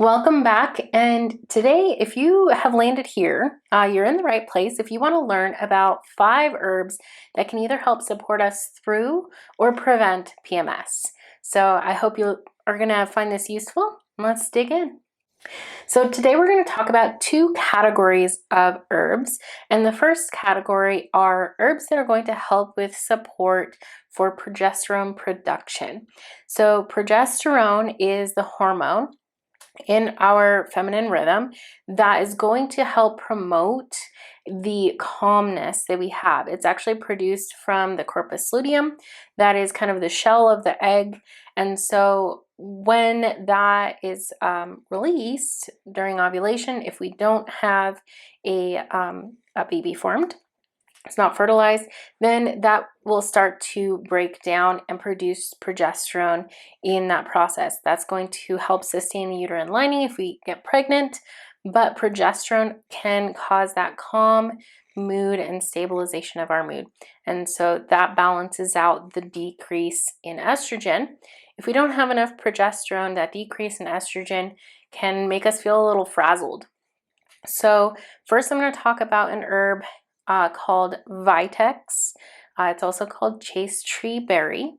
Welcome back. And today, if you have landed here, you're in the right place. If you want to learn about 5 herbs that can either help support us through or prevent PMS. So I hope you are going to find this useful. Let's dig in. So today we're going to talk about 2 categories of herbs. And the first category are herbs that are going to help with support for progesterone production. So progesterone is the hormone in our feminine rhythm that is going to help promote the calmness that we have. It's actually produced from the corpus luteum, that is kind of the shell of the egg. And so when that is released during ovulation, if we don't have a baby formed, it's not fertilized, then that will start to break down and produce progesterone in that process. That's going to help sustain the uterine lining if we get pregnant, but progesterone can cause that calm mood and stabilization of our mood. And so that balances out the decrease in estrogen. If we don't have enough progesterone, that decrease in estrogen can make us feel a little frazzled. So first I'm going to talk about an herb called Vitex. It's also called chaste tree berry.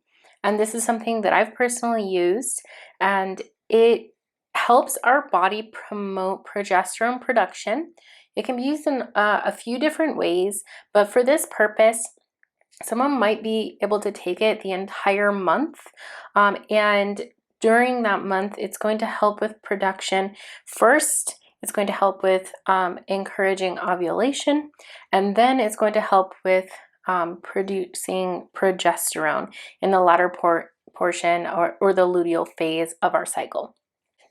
And this is something that I've personally used, and it helps our body promote progesterone production. It can be used in a few different ways, but for this purpose, someone might be able to take it the entire month. And during that month, it's going to help with production. First, it's going to help with encouraging ovulation, and then it's going to help with producing progesterone in the latter portion or the luteal phase of our cycle.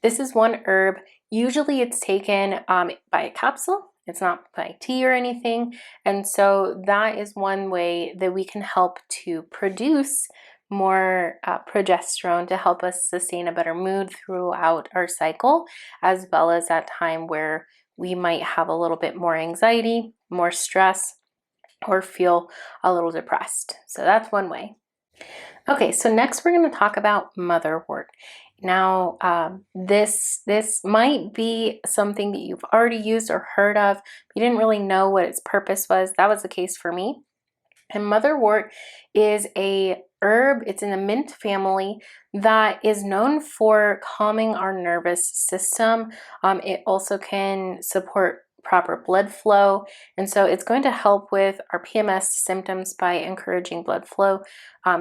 This is one herb. Usually it's taken by a capsule. It's not by tea or anything. And so that is one way that we can help to produce more progesterone to help us sustain a better mood throughout our cycle, as well as that time where we might have a little bit more anxiety, more stress, or feel a little depressed. So that's one way. Okay, so next we're going to talk about Motherwork. Now, this might be something that you've already used or heard of. You didn't really know what its purpose was. That was the case for me. And Motherwort is a herb. It's in the mint family that is known for calming our nervous system. It also can support proper blood flow, and so it's going to help with our PMS symptoms by encouraging blood flow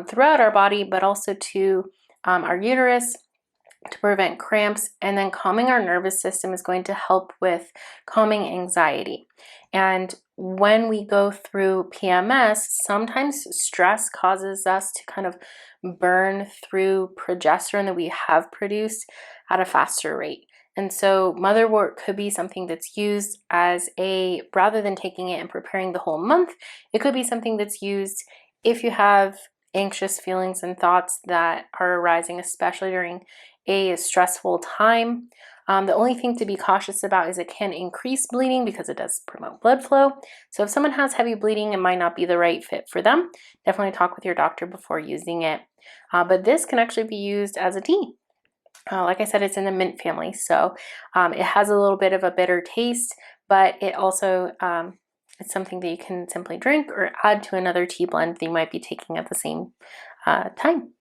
throughout our body, but also to our uterus, to prevent cramps. And then calming our nervous system is going to help with calming anxiety. And when we go through PMS, sometimes stress causes us to kind of burn through progesterone that we have produced at a faster rate. And so Motherwort could be something that's used as rather than taking it and preparing the whole month, it could be something that's used if you have anxious feelings and thoughts that are arising, especially during a stressful time. The only thing to be cautious about is it can increase bleeding because it does promote blood flow. So if someone has heavy bleeding, it might not be the right fit for them. Definitely talk with your doctor before using it. But this can actually be used as a tea. Like I said, it's in the mint family, so it has a little bit of a bitter taste, but it also it's something that you can simply drink or add to another tea blend that you might be taking at the same time.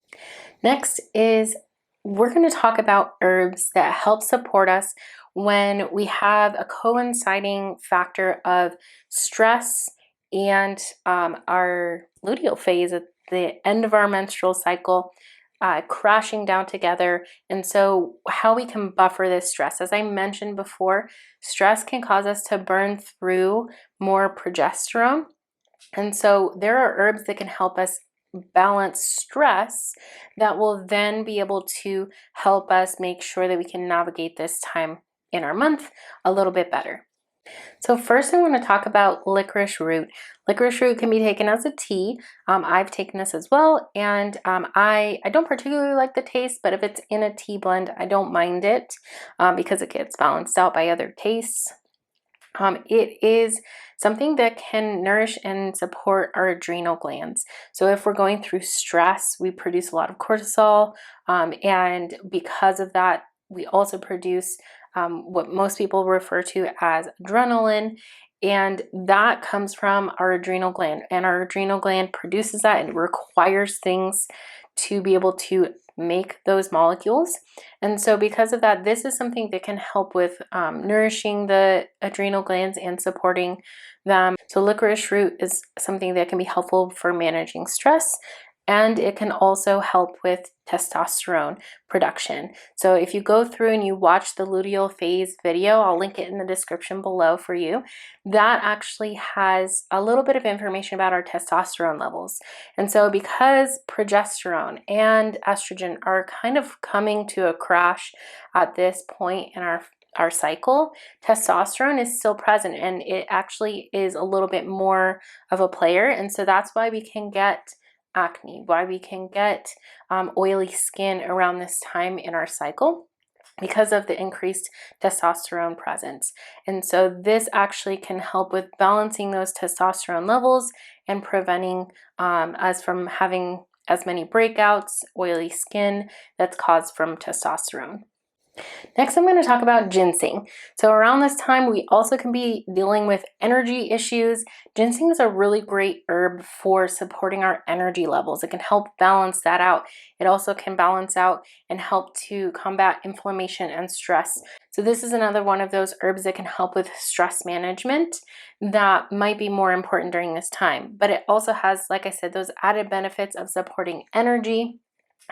Next is we're going to talk about herbs that help support us when we have a coinciding factor of stress and our luteal phase at the end of our menstrual cycle crashing down together. And so how we can buffer this stress, as I mentioned before, stress can cause us to burn through more progesterone. And so there are herbs that can help us balance stress that will then be able to help us make sure that we can navigate this time in our month a little bit better. So first I want to talk about licorice root. Licorice root can be taken as a tea. I've taken this as well, and I don't particularly like the taste, but if it's in a tea blend, I don't mind it because it gets balanced out by other tastes. It is something that can nourish and support our adrenal glands. So if we're going through stress, we produce a lot of cortisol, and because of that, we also produce what most people refer to as adrenaline, and that comes from our adrenal gland, and our adrenal gland produces that, and it requires things to be able to make those molecules. And so because of that, this is something that can help with nourishing the adrenal glands and supporting them. So licorice root is something that can be helpful for managing stress, and it can also help with testosterone production. So if you go through and you watch the luteal phase video, I'll link it in the description below for you, that actually has a little bit of information about our testosterone levels. And so because progesterone and estrogen are kind of coming to a crash at this point in our cycle, testosterone is still present, and it actually is a little bit more of a player. And so that's why we can get acne, why we can get oily skin around this time in our cycle, because of the increased testosterone presence. And so this actually can help with balancing those testosterone levels and preventing us from having as many breakouts, oily skin that's caused from testosterone. Next, I'm going to talk about ginseng. So around this time, we also can be dealing with energy issues. Ginseng is a really great herb for supporting our energy levels. It can help balance that out. It also can balance out and help to combat inflammation and stress. So this is another one of those herbs that can help with stress management that might be more important during this time. But it also has, like I said, those added benefits of supporting energy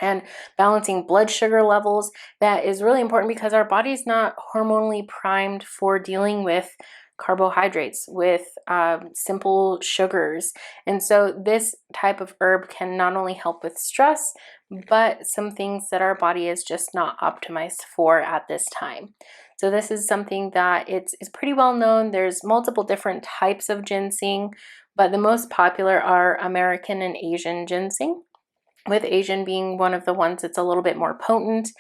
and balancing blood sugar levels. That is really important because our body's not hormonally primed for dealing with carbohydrates, with simple sugars. And so this type of herb can not only help with stress, but some things that our body is just not optimized for at this time. So this is something that it's pretty well known. There's multiple different types of ginseng, but the most popular are American and Asian ginseng, with Asian being one of the ones that's a little bit more potent.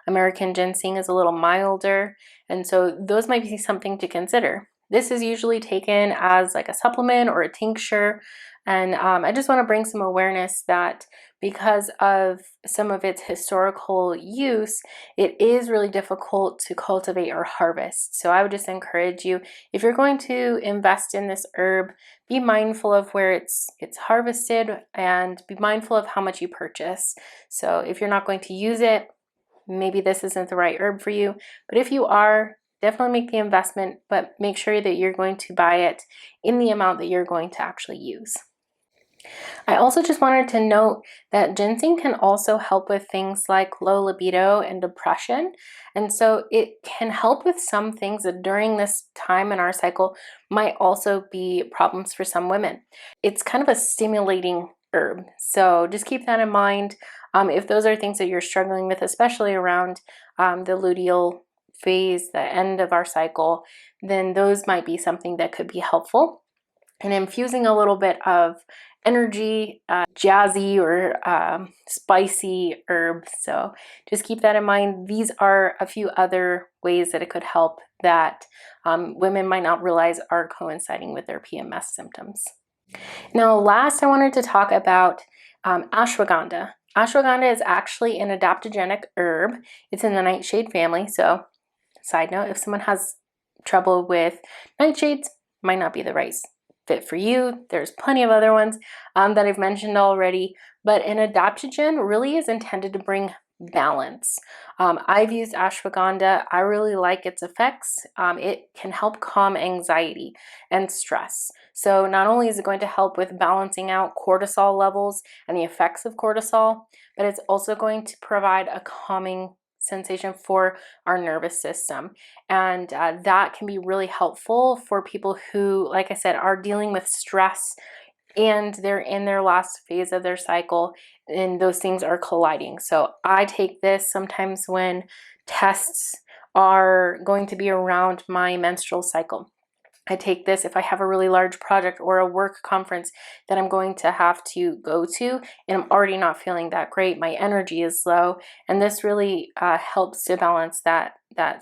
American ginseng is a little milder, and so those might be something to consider. This is usually taken as like a supplement or a tincture, and I just want to bring some awareness that because of some of its historical use, it is really difficult to cultivate or harvest. So I would just encourage you, if you're going to invest in this herb, be mindful of where it's harvested, and be mindful of how much you purchase. So if you're not going to use it, maybe this isn't the right herb for you. But if you are, definitely make the investment, but make sure that you're going to buy it in the amount that you're going to actually use. I also just wanted to note that ginseng can also help with things like low libido and depression. And so it can help with some things that during this time in our cycle might also be problems for some women. It's kind of a stimulating herb. So just keep that in mind. If those are things that you're struggling with, especially around the luteal phase, the end of our cycle, then those might be something that could be helpful. And infusing a little bit of energy, jazzy or spicy herbs. So just keep that in mind. These are a few other ways that it could help that women might not realize are coinciding with their PMS symptoms. Now, last I wanted to talk about ashwagandha. Ashwagandha is actually an adaptogenic herb. It's in the nightshade family. So side note, if someone has trouble with nightshades, might not be the right fit for you. There's plenty of other ones that I've mentioned already, but an adaptogen really is intended to bring balance. I've used ashwagandha. I really like its effects. It can help calm anxiety and stress. So not only is it going to help with balancing out cortisol levels and the effects of cortisol, but it's also going to provide a calming sensation for our nervous system. And that can be really helpful for people who, like I said, are dealing with stress and they're in their last phase of their cycle and those things are colliding. So I take this sometimes when tests are going to be around my menstrual cycle. I take this if I have a really large project or a work conference that I'm going to have to go to and I'm already not feeling that great. My energy is low, and this really helps to balance that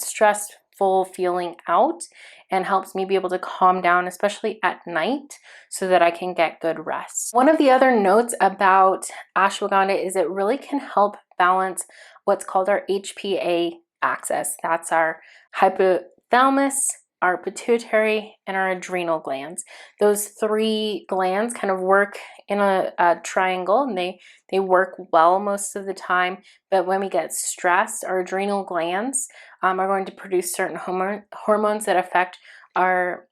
stressful feeling out and helps me be able to calm down, especially at night, so that I can get good rest. One of the other notes about ashwagandha is it really can help balance what's called our HPA axis. That's our hypothalamus, our pituitary, and our adrenal glands. Those three glands kind of work in a triangle, and they work well most of the time. But when we get stressed, our adrenal glands are going to produce certain hormones that affect our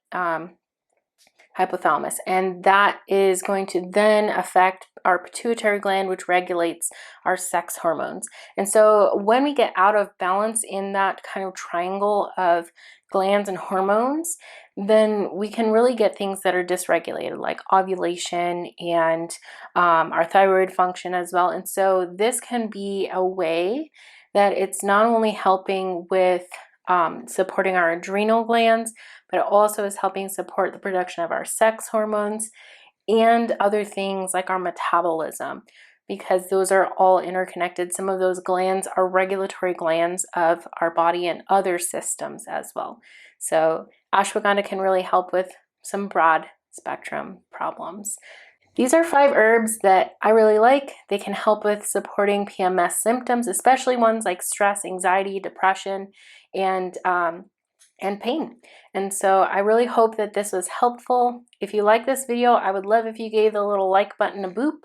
hypothalamus, and that is going to then affect our pituitary gland, which regulates our sex hormones. And so when we get out of balance in that kind of triangle of glands and hormones, then we can really get things that are dysregulated, like ovulation and our thyroid function as well. And so this can be a way that it's not only helping with supporting our adrenal glands, but it also is helping support the production of our sex hormones and other things like our metabolism, because those are all interconnected. Some of those glands are regulatory glands of our body and other systems as well. So ashwagandha can really help with some broad spectrum problems. These are 5 herbs that I really like. They can help with supporting PMS symptoms, especially ones like stress, anxiety, depression, and pain. And so I really hope that this was helpful. If you like this video, I would love if you gave the little like button a boop.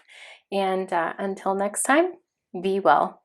And until next time, be well.